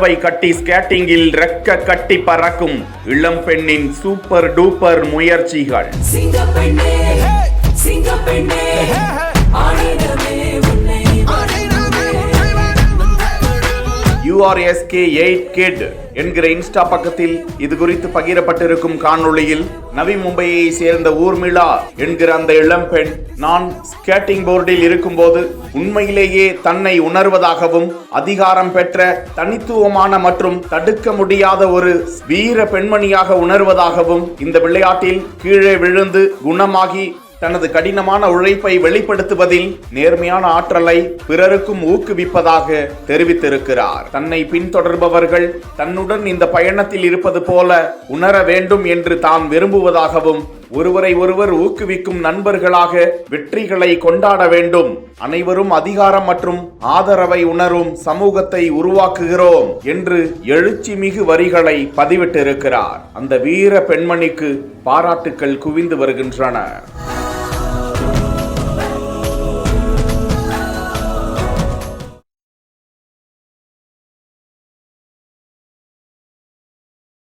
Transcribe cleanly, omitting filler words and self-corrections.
கதவை கட்டி ஸ்கேட்டிங்கில் ரெக்க கட்டி பறக்கும் இளம் பெண்ணின் சூப்பர் டூப்பர் முயற்சிகள். URSK8 Kid என்கிற இன்ஸ்டா பக்கத்தில் இது குறித்து பகிரப்பட்டிருக்கும் காணொளியில் நவி மும்பையை சேர்ந்த ஊர்மிளா என்கிற அந்த இளம்பெண், நான் ஸ்கேட்டிங் போர்டில் இருக்கும்போது உண்மையிலேயே தன்னை உணர்வதாகவும் அதிகாரம் பெற்ற தனித்துவமான மற்றும் தடுக்க முடியாத ஒரு வீர பெண்மணியாக உணர்வதாகவும் இந்த விளையாட்டில் கீழே விழுந்து குணமாகி தனது கடினமான உழைப்பை வெளிப்படுத்துவதில் நேர்மையான ஆற்றலை பிறருக்கும் ஊக்குவிப்பதாக தெரிவித்திருக்கிறார். தன்னை பின்தொடர்பவர்கள் தன்னுடன் இந்த பயணத்தில் இருப்பது போல உணர வேண்டும் என்று தான் விரும்புவதாகவும், ஒருவரை ஒருவர் ஊக்குவிக்கும் நண்பர்களாக வெற்றிகளை கொண்டாட வேண்டும், அனைவரும் அதிகாரம் மற்றும் ஆதரவை உணரும் சமூகத்தை உருவாக்குகிறோம் என்று எழுச்சி மிகு வரிகளை பதிவிட்டிருக்கிறார். அந்த வீர பெண்மணிக்கு பாராட்டுக்கள் குவிந்து வருகின்றன.